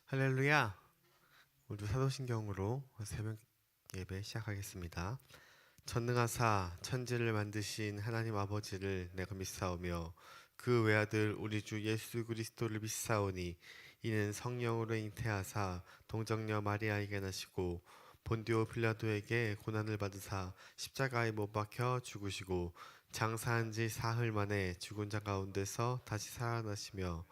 할렐루야. 오늘도 사도신경으로 새벽 예배 시작하겠습니다. 전능하사 천지를 만드신 하나님 아버지를 내가 믿사오며 그 외아들 우리 주 예수 그리스도를 믿사오니 이는 성령으로 잉태하사 동정녀 마리아에게 나시고 본디오 빌라도에게 고난을 받으사 십자가에 못 박혀 죽으시고 장사한 지 사흘 만에 죽은 자 가운데서 다시 살아나시며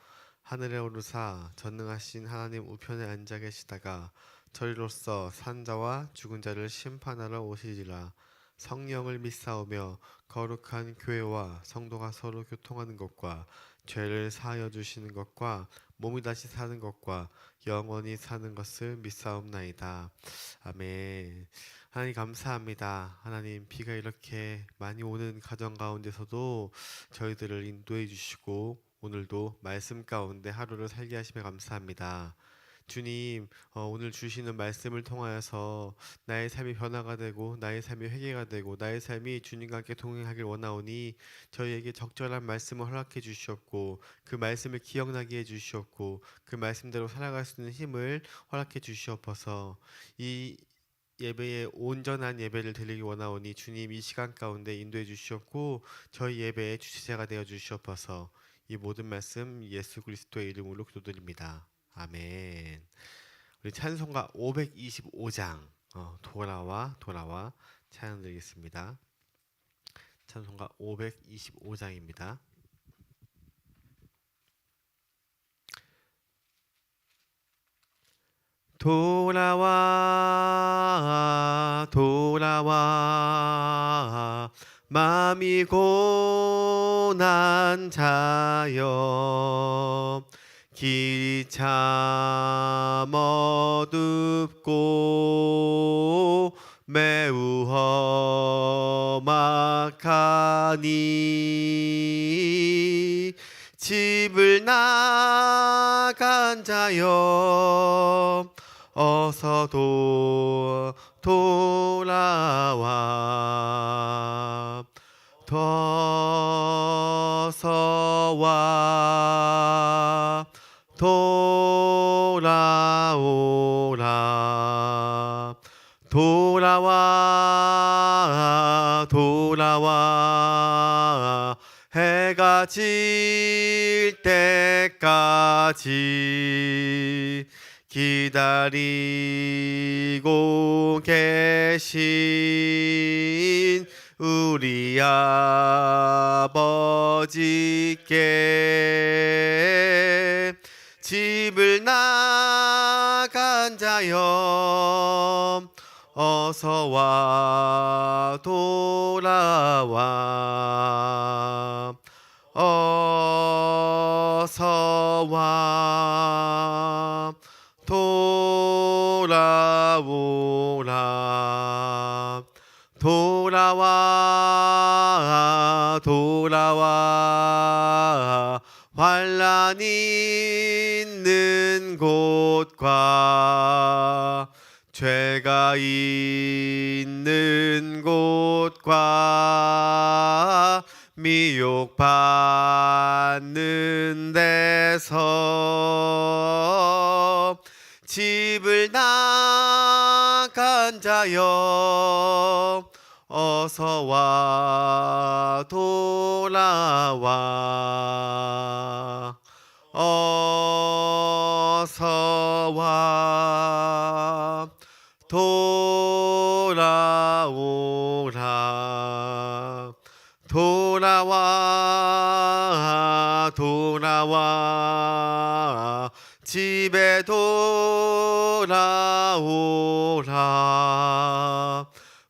하늘에 오르사 전능하신 하나님 우편에 앉아 계시다가 저리로서 산 자와 죽은 자를 심판하러 오시리라. 성령을 믿사오며 거룩한 교회와 성도가 서로 교통하는 것과 죄를 사하여 주시는 것과 몸이 다시 사는 것과 영원히 사는 것을 믿사옵나이다. 아멘. 하나님 감사합니다. 하나님 비가 이렇게 많이 오는 가정 가운데서도 저희들을 인도해 주시고 오늘도 말씀 가운데 하루를 살게 하시며 감사합니다. 주님, 오늘 주시는 말씀을 통하여서 나의 삶이 변화가 되고 나의 삶이 회개가 되고 나의 삶이 주님과 함께 동행하길 원하오니 저희에게 적절한 말씀을 허락해 주시옵고 그 말씀을 기억나게 해 주시옵고 그 말씀대로 살아갈 수 있는 힘을 허락해 주시옵소서. 이 예배에 온전한 예배를 드리기 원하오니 주님 이 시간 가운데 인도해 주시옵고 저희 예배의 주체자가 되어 주시옵소서. 이 모든 말씀 예수 그리스도의 이름으로 기도드립니다. 아멘. 우리 찬송가 525장 돌아와 돌아와 찬양 드리겠습니다. 찬송가 525장입니다. 돌아와 돌아와 마음이 고난 자여 길이 참 어둡고 매우 험악하니 집을 나간 자여 어서 돌아와 어서 와 돌아오라 돌아와 돌아와 해가 질 때까지 기다리고 계신 우리 아버지께 집을 나간 자여 어서 와 돌아와 어서 와 돌아오라 돌아와 돌아와 환난 있는 곳과 죄가 있는 곳과 미혹받는 데서 집을 나간 자여 어서 와 돌아와 어서 와 돌아오라 돌아와 돌아와 집에 돌아오라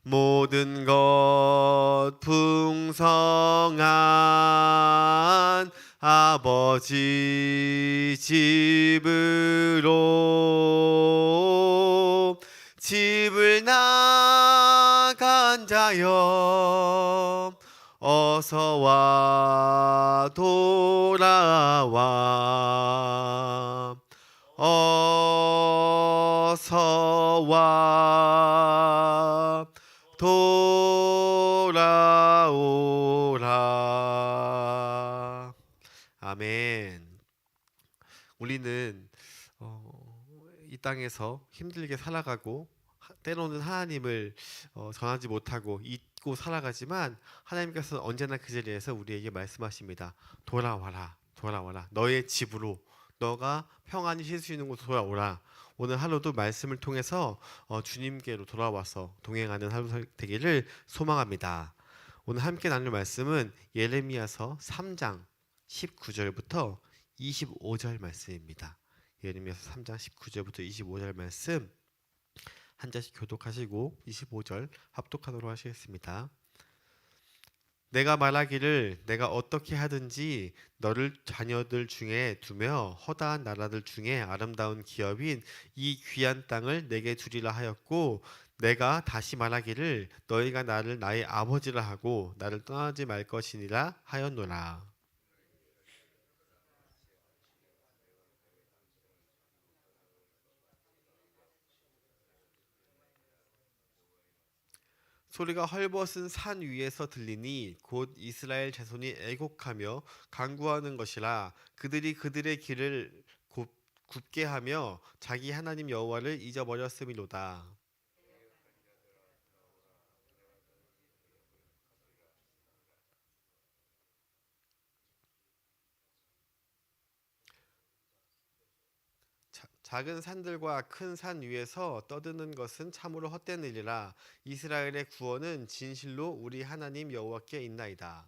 모든 것 풍성한 아버지 집으로 집을 나간 자여 어서 와 돌아와 어서 와 돌아오라. 아멘. 우리는 이 땅에서 힘들게 살아가고 때로는 하나님을 전하지 못하고 잊고 살아가지만 하나님께서는 언제나 그 자리에서 우리에게 말씀하십니다. 돌아와라, 돌아와라. 너의 집으로, 너가 평안히 쉴 수 있는 곳으로 돌아오라. 오늘 하루도 말씀을 통해서 주님께로 돌아와서 동행하는 하루 되기를 소망합니다. 오늘 함께 나눌 말씀은 예레미야서 3장 19절부터 25절 말씀입니다. 예레미야서 3장 19절부터 25절 말씀 한 절씩 교독하시고 25절 합독하도록 하시겠습니다. 내가 말하기를 내가 어떻게 하든지 너를 자녀들 중에 두며 허다한 나라들 중에 아름다운 기업인 이 귀한 땅을 내게 주리라 하였고 내가 다시 말하기를 너희가 나를 나의 아버지라 하고 나를 떠나지 말 것이니라 하였노라. 소리가 헐벗은 산 위에서 들리니 곧 이스라엘 자손이 애곡하며 간구하는 것이라. 그들이 그들의 길을 굽게 하며 자기 하나님 여호와를 잊어버렸음이로다. 작은 산들과 큰 산 위에서 떠드는 것은 참으로 헛된 일이라. 이스라엘의 구원은 진실로 우리 하나님 여호와께 있나이다.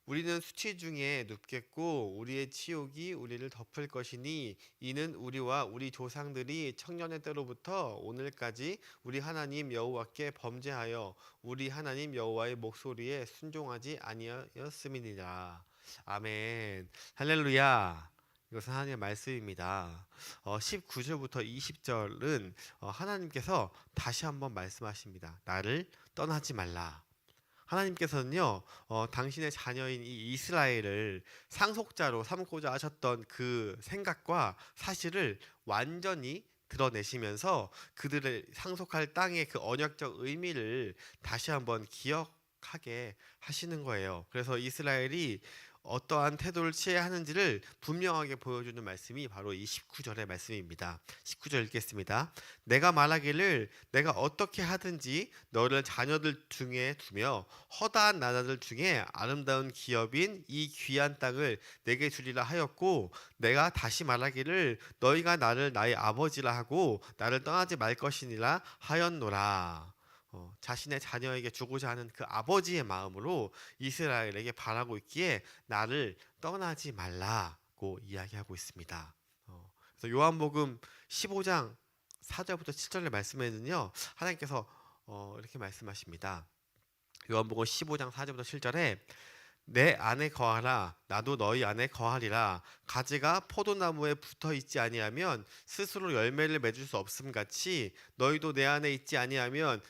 우리는 수치 중에 눕겠고 우리의 치욕이 우리를 덮을 것이니 이는 우리와 우리 조상들이 청년의 때로부터 오늘까지 우리 하나님 여호와께 범죄하여 우리 하나님 여호와의 목소리에 순종하지 아니하였음이니라. 아멘. 할렐루야. 이것은 하나님의 말씀입니다. 19절부터 20절은 하나님께서 다시 한번 말씀하십니다. 나를 떠나지 말라. 하나님께서는요, 당신의 자녀인 이 이스라엘을 상속자로 삼고자 하셨던 그 생각과 사실을 완전히 드러내시면서 그들을 상속할 땅의 그 언약적 의미를 다시 한번 기억하게 하시는 거예요. 그래서 이스라엘이 어떠한 태도를 취해야 하는지를 분명하게 보여주는 말씀이 바로 이 19절의 말씀입니다. 19절 읽겠습니다. 내가 말하기를 내가 어떻게 하든지 너를 자녀들 중에 두며 허다한 나라들 중에 아름다운 기업인 이 귀한 땅을 내게 주리라 하였고 내가 다시 말하기를 너희가 나를 나의 아버지라 하고 나를 떠나지 말 것이니라 하였노라. 자신의 자녀에게 주고자 하는 그 아버지의 마음으로 이스라엘에게 바라고 있기에 나를 떠나지 말라고 이야기하고 있습니다. 그래서 요한복음 15장 4절부터 7절의 말씀에는요 하나님께서 이렇게 말씀하십니다. 요한복음 15장 4절부터 7절에 내 안에 거하라 나도 너희 안에 거하리라. 가지가 포도나무에 붙어 있지 아니하면 스스로 열매를 맺을 수 없음 같이 너희도 내 안에 있지 아니하면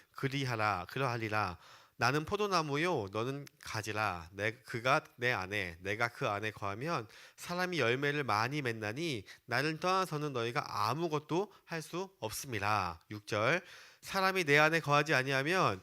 그러하리라. 나는 포도나무요 너는 가지라. 그가 내 안에 내가 그 안에 거하면 사람이 열매를 많이 맺나니 나를 떠나서는 너희가 아무것도 할 수 없음이라. 6절 사람이 내 안에 거하지 아니하면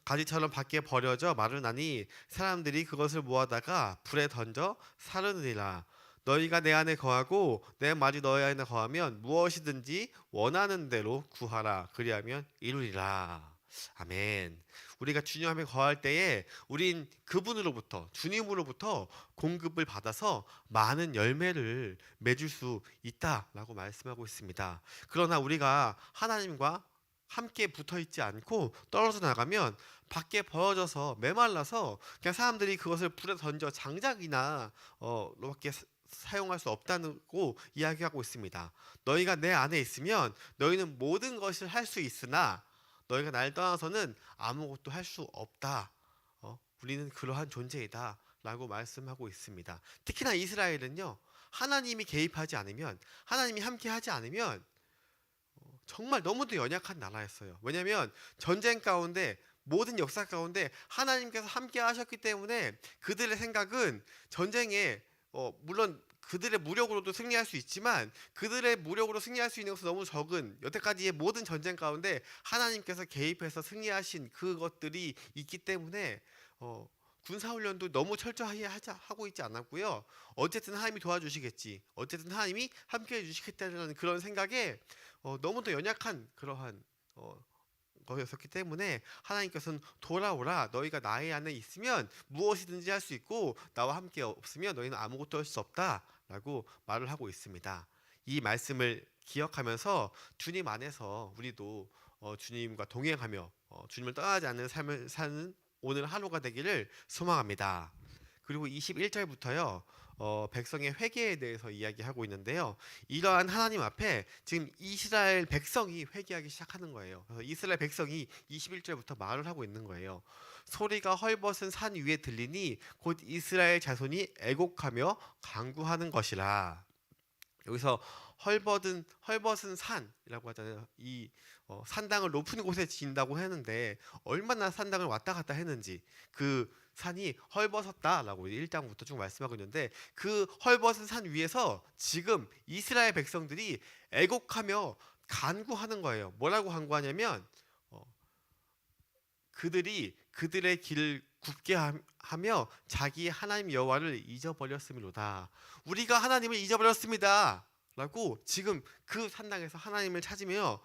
가지처럼 밖에 버려져 마르나니 사람들이 그것을 모아다가 불에 던져 사르느니라. 너희가 내 안에 거하고 내 말이 너희 안에 거하면 무엇이든지 원하는 대로 구하라. 그리하면 이루리라. 아멘. 우리가 주님 앞에 거할 때에 우린 그분으로부터 주님으로부터 공급을 받아서 많은 열매를 맺을 수 있다라고 말씀하고 있습니다. 그러나 우리가 하나님과 함께 붙어 있지 않고 떨어져 나가면 밖에 버려져서 메말라서 그냥 사람들이 그것을 불에 던져 장작이나 로밖에 사용할 수 없다고 이야기하고 있습니다. 너희가 내 안에 있으면 너희는 모든 것을 할 수 있으나 너희가 나를 떠나서는 아무것도 할 수 없다. 우리는 그러한 존재이다 라고 말씀하고 있습니다. 특히나 이스라엘은요 하나님이 개입하지 않으면 하나님이 함께 하지 않으면 정말 너무도 연약한 나라였어요. 왜냐하면 전쟁 가운데 모든 역사 가운데 하나님께서 함께 하셨기 때문에 그들의 생각은 전쟁에 물론 그들의 무력으로도 승리할 수 있지만 그들의 무력으로 승리할 수 있는 것은 너무 적은 여태까지의 모든 전쟁 가운데 하나님께서 개입해서 승리하신 그것들이 있기 때문에 군사훈련도 너무 철저하게 하고 있지 않았고요. 어쨌든 하나님이 도와주시겠지. 어쨌든 하나님이 함께해 주시겠다는 그런 생각에 너무도 연약한 그러한 거였었기 때문에 하나님께서는 돌아오라. 너희가 나의 안에 있으면 무엇이든지 할 수 있고 나와 함께 없으면 너희는 아무것도 할 수 없다 라고 말을 하고 있습니다. 이 말씀을 기억하면서 주님 안에서 우리도 주님과 동행하며 주님을 떠나지 않는 삶을 사는 오늘 하루가 되기를 소망합니다. 그리고 21절부터요. 백성의 회개에 대해서 이야기하고 있는데요. 이러한 하나님 앞에 지금 이스라엘 백성이 회개하기 시작하는 거예요. 그래서 이스라엘 백성이 21절부터 말을 하고 있는 거예요. 소리가 헐벗은 산 위에 들리니 곧 이스라엘 자손이 애곡하며 간구하는 것이라. 여기서 헐벗은 산이라고 하잖아요. 이 산당을 높은 곳에 지인다고 했는데 얼마나 산당을 왔다 갔다 했는지 그 산이 헐벗었다라고 1장부터 쭉 말씀하고 있는데 그 헐벗은 산 위에서 지금 이스라엘 백성들이 애곡하며 간구하는 거예요. 뭐라고 간구하냐면 그들이 그들의 길을 굽게 하며 자기 하나님 여호와를 잊어버렸음이로다. 우리가 하나님을 잊어버렸습니다 라고 지금 그 산당에서 하나님을 찾으며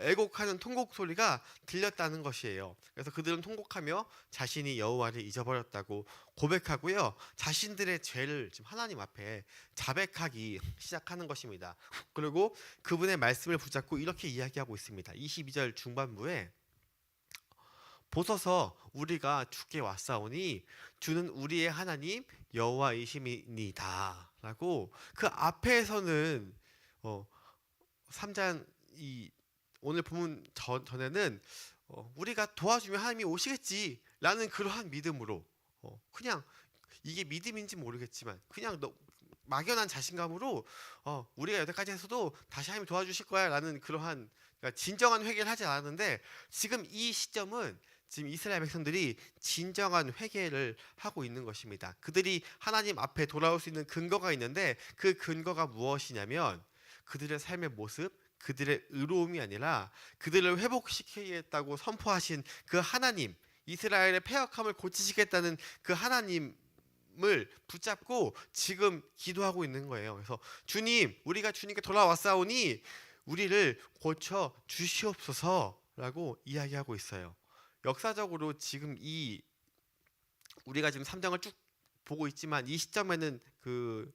애곡하는 통곡 소리가 들렸다는 것이에요. 그래서 그들은 통곡하며 자신이 여호와를 잊어버렸다고 고백하고요. 자신들의 죄를 지금 하나님 앞에 자백하기 시작하는 것입니다. 그리고 그분의 말씀을 붙잡고 이렇게 이야기하고 있습니다. 22절 중반부에 보소서 우리가 주께 왔사오니 주는 우리의 하나님 여호와이심이니이다 라고 그 앞에서는 3장 오늘 본문 전에는 우리가 도와주면 하나님이 오시겠지 라는 그러한 믿음으로 그냥 이게 믿음인지 모르겠지만 그냥 막연한 자신감으로 우리가 여태까지 했어도 다시 하나님이 도와주실 거야 라는 그러한 그러니까 진정한 회개를 하지 않았는데 지금 이 시점은 지금 이스라엘 백성들이 진정한 회개를 하고 있는 것입니다. 그들이 하나님 앞에 돌아올 수 있는 근거가 있는데 그 근거가 무엇이냐면 그들의 삶의 모습, 그들의 의로움이 아니라 그들을 회복시키겠다고 선포하신 그 하나님, 이스라엘의 패역함을 고치시겠다는 그 하나님을 붙잡고 지금 기도하고 있는 거예요. 그래서 주님, 우리가 주님께 돌아왔사오니 우리를 고쳐 주시옵소서라고 이야기하고 있어요. 역사적으로 지금 우리가 지금 3장을 쭉 보고 있지만 이 시점에는 그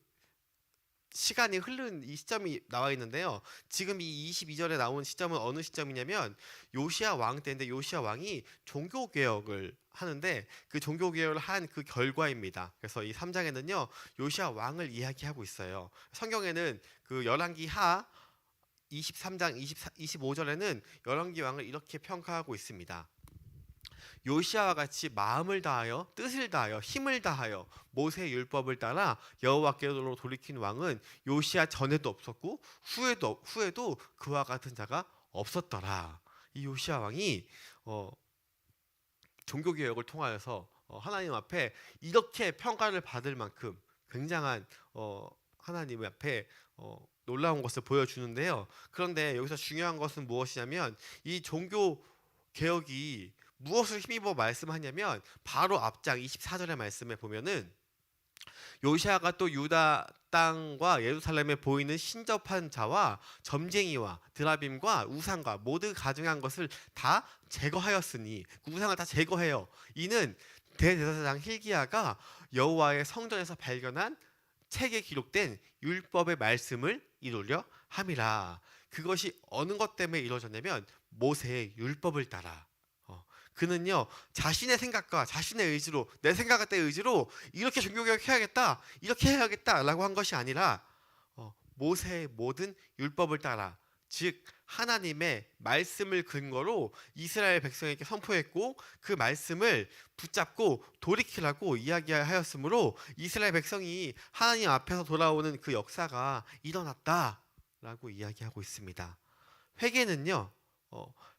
시간이 흐른 이 시점이 나와 있는데요. 지금 이 22절에 나온 시점은 어느 시점이냐면 요시야 왕 때인데 요시야 왕이 종교 개혁을 하는데 그 종교 개혁을 한 그 결과입니다. 그래서 이 3장에는요. 요시야 왕을 이야기하고 있어요. 성경에는 그 열왕기 하 23장 25절에는 열왕기 왕을 이렇게 평가하고 있습니다. 요시아와 같이 마음을 다하여 뜻을 다하여 힘을 다하여 모세의 율법을 따라 여호와께로 돌이킨 왕은 요시아 전에도 없었고 후에도 그와 같은 자가 없었더라. 이 요시아 왕이 종교 개혁을 통하여서 하나님 앞에 이렇게 평가를 받을 만큼 굉장한 하나님 앞에 놀라운 것을 보여주는데요. 그런데 여기서 중요한 것은 무엇이냐면 이 종교 개혁이 무엇을 힘입어 말씀하냐면 바로 앞장 24절의 말씀에 보면은 요시아가 또 유다 땅과 예루살렘에 보이는 신접한 자와 점쟁이와 드라빔과 우상과 모두 가증한 것을 다 제거하였으니 그 우상을 다 제거해요. 이는 대제사장 hil기야가 여호와의 성전에서 발견한 책에 기록된 율법의 말씀을 이루려 함이라. 그것이 어느 것 때문에 이루어졌냐면 모세의 율법을 따라. 그는요 자신의 생각과 자신의 의지로 내 생각과 내 의지로 이렇게 종교개혁 해야겠다 이렇게 해야겠다라고 한 것이 아니라 모세의 모든 율법을 따라 즉 하나님의 말씀을 근거로 이스라엘 백성에게 선포했고 그 말씀을 붙잡고 돌이키라고 이야기하였으므로 이스라엘 백성이 하나님 앞에서 돌아오는 그 역사가 일어났다라고 이야기하고 있습니다. 회개는요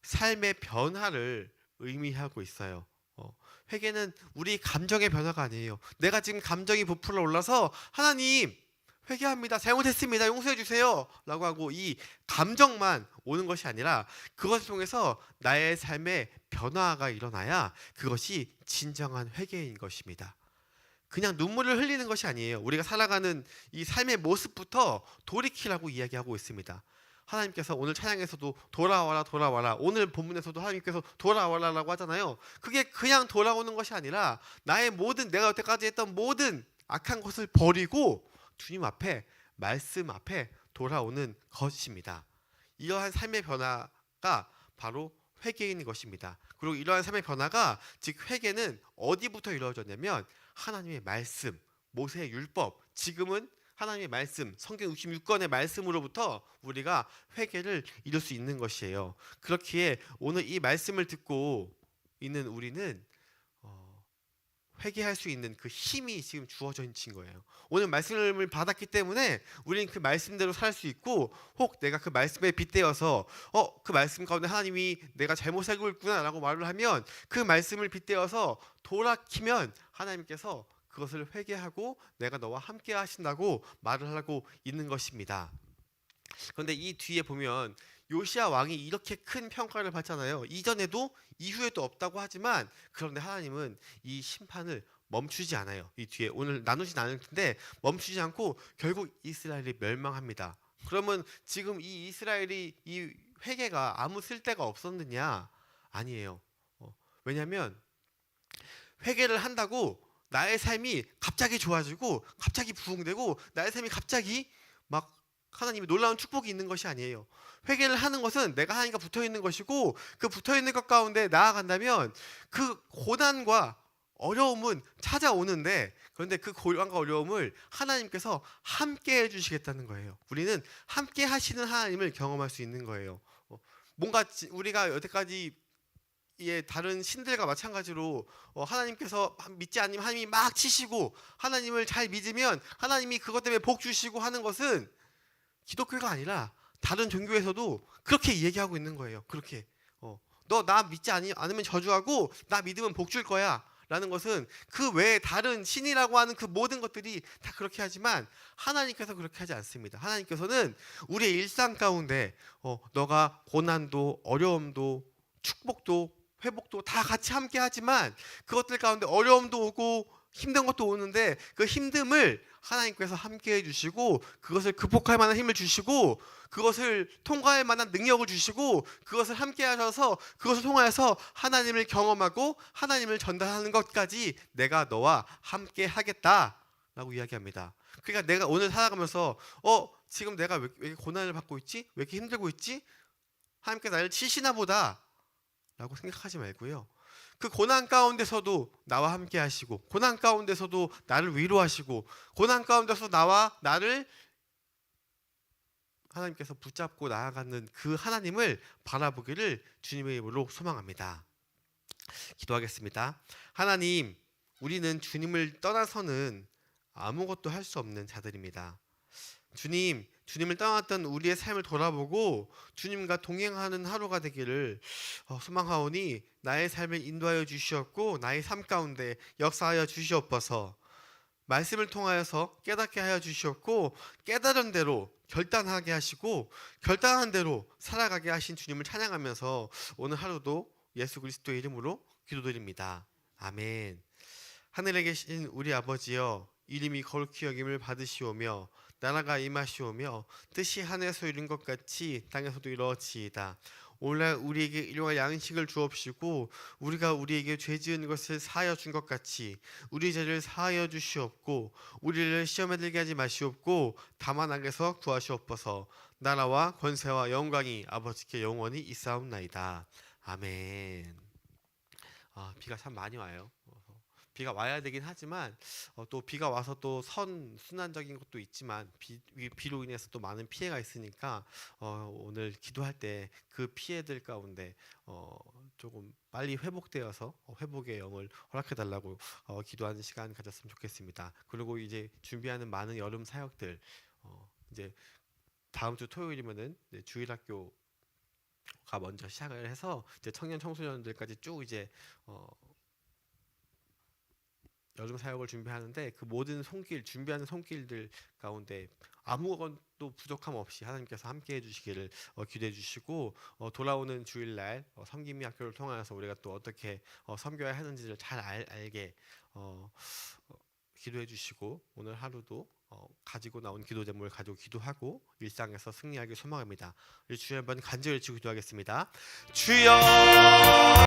삶의 변화를 의미하고 있어요. 회개는 우리 감정의 변화가 아니에요. 내가 지금 감정이 부풀어 올라서 하나님 회개합니다. 잘못했습니다. 용서해 주세요. 라고 하고 이 감정만 오는 것이 아니라 그것을 통해서 나의 삶의 변화가 일어나야 그것이 진정한 회개인 것입니다. 그냥 눈물을 흘리는 것이 아니에요. 우리가 살아가는 이 삶의 모습부터 돌이키라고 이야기하고 있습니다. 하나님께서 오늘 찬양에서도 돌아와라 돌아와라, 오늘 본문에서도 하나님께서 돌아와라라고 하잖아요. 그게 그냥 돌아오는 것이 아니라 나의 모든, 내가 여태까지 했던 모든 악한 것을 버리고 주님 앞에, 말씀 앞에 돌아오는 것입니다. 이러한 삶의 변화가 바로 회개인 것입니다. 그리고 이러한 삶의 변화가, 즉 회개는 어디부터 이루어졌냐면 하나님의 말씀, 모세의 율법, 지금은 하나님의 말씀, 성경 66권의 말씀으로부터 우리가 회개를 이룰 수 있는 것이에요. 그렇기에 오늘 이 말씀을 듣고 있는 우리는 회개할 수 있는 그 힘이 지금 주어져 있는 거예요. 오늘 말씀을 받았기 때문에 우리는 그 말씀대로 살 수 있고, 혹 내가 그 말씀에 빗대어서 그 말씀 가운데 하나님이 내가 잘못 살고 있구나라고 말을 하면 그 말씀을 빗대어서 돌아키면 하나님께서 그것을 회개하고 내가 너와 함께 하신다고 말을 하고 있는 것입니다. 그런데 이 뒤에 보면 요시야 왕이 이렇게 큰 평가를 받잖아요. 이전에도 이후에도 없다고 하지만 그런데 하나님은 이 심판을 멈추지 않아요. 이 뒤에 오늘 나누진 않을 텐데 멈추지 않고 결국 이스라엘이 멸망합니다. 그러면 지금 이 이스라엘이 이 회개가 아무 쓸데가 없었느냐? 아니에요. 왜냐하면 회개를 한다고 나의 삶이 갑자기 좋아지고 갑자기 부흥되고 나의 삶이 갑자기 막 하나님의 놀라운 축복이 있는 것이 아니에요. 회개를 하는 것은 내가 하나님과 붙어 있는 것이고, 그 붙어 있는 것 가운데 나아간다면 그 고난과 어려움은 찾아오는데, 그런데 그 고난과 어려움을 하나님께서 함께 해주시겠다는 거예요. 우리는 함께 하시는 하나님을 경험할 수 있는 거예요. 뭔가 우리가 여태까지 다른 신들과 마찬가지로 하나님께서 믿지 않으면 하나님이 막 치시고, 하나님을 잘 믿으면 하나님이 그것 때문에 복 주시고 하는 것은 기독교가 아니라 다른 종교에서도 그렇게 얘기하고 있는 거예요. 그렇게 너 나 믿지 않으면 저주하고 나 믿으면 복 줄 거야 라는 것은 그 외에 다른 신이라고 하는 그 모든 것들이 다 그렇게 하지만 하나님께서 그렇게 하지 않습니다. 하나님께서는 우리의 일상 가운데 너가 고난도 어려움도 축복도 회복도 다 같이 함께 하지만 그것들 가운데 어려움도 오고 힘든 것도 오는데 그 힘듦을 하나님께서 함께 해주시고 그것을 극복할 만한 힘을 주시고 그것을 통과할 만한 능력을 주시고 그것을 함께 하셔서 그것을 통하여서 하나님을 경험하고 하나님을 전달하는 것까지 내가 너와 함께 하겠다라고 이야기합니다. 그러니까 내가 오늘 살아가면서 지금 내가 왜 이렇게 고난을 받고 있지? 왜 이렇게 힘들고 있지? 하나님께서 나를 치시나 보다 라고 생각하지 말고요. 그 고난 가운데서도 나와 함께 하시고 고난 가운데서도 나를 위로하시고 고난 가운데서 나를 하나님께서 붙잡고 나아가는 그 하나님을 바라보기를 주님의 이름으로 소망합니다. 기도하겠습니다. 하나님, 우리는 주님을 떠나서는 아무것도 할 수 없는 자들입니다. 주님을 떠났던 우리의 삶을 돌아보고 주님과 동행하는 하루가 되기를 소망하오니 나의 삶을 인도하여 주시옵고 나의 삶 가운데 역사하여 주시옵소서. 말씀을 통하여서 깨닫게 하여 주시옵고 깨달은 대로 결단하게 하시고 결단한 대로 살아가게 하신 주님을 찬양하면서 오늘 하루도 예수 그리스도의 이름으로 기도드립니다. 아멘. 하늘에 계신 우리 아버지여, 이름이 거룩히 여김을 받으시오며 나라가 임하시오며 뜻이 하늘에서 이룬 것 같이 땅에서도 이루어지이다. 오늘 우리에게 일용할 양식을 주옵시고 우리가 우리에게 죄 지은 것을 사하여 준 것 같이 우리 죄를 사하여 주시옵고 우리를 시험에 들게 하지 마시옵고 다만 악에서 구하시옵소서. 나라와 권세와 영광이 아버지께 영원히 있사옵나이다. 아멘. 비가 참 많이 와요. 비가 와야 되긴 하지만 또 비가 와서 또 순환적인 것도 있지만 비로 인해서 또 많은 피해가 있으니까 오늘 기도할 때 그 피해들 가운데 조금 빨리 회복되어서 회복의 영을 허락해달라고 기도하는 시간 가졌으면 좋겠습니다. 그리고 이제 준비하는 많은 여름 사역들 이제 다음 주 토요일이면은 주일학교가 먼저 시작을 해서 이제 청년 청소년들까지 쭉 이제 여름 사역을 준비하는데 그 모든 손길 준비하는 손길들 가운데 아무것도 부족함 없이 하나님께서 함께해 주시기를 기도해 주시고 돌아오는 주일날 섬김이 학교를 통해서 우리가 또 어떻게 섬겨야 하는지를 잘 알게 기도해 주시고 오늘 하루도 가지고 나온 기도 제목을 가지고 기도하고 일상에서 승리하길 소망합니다. 우리 주여 한번 간절히 외치고 기도하겠습니다. 주여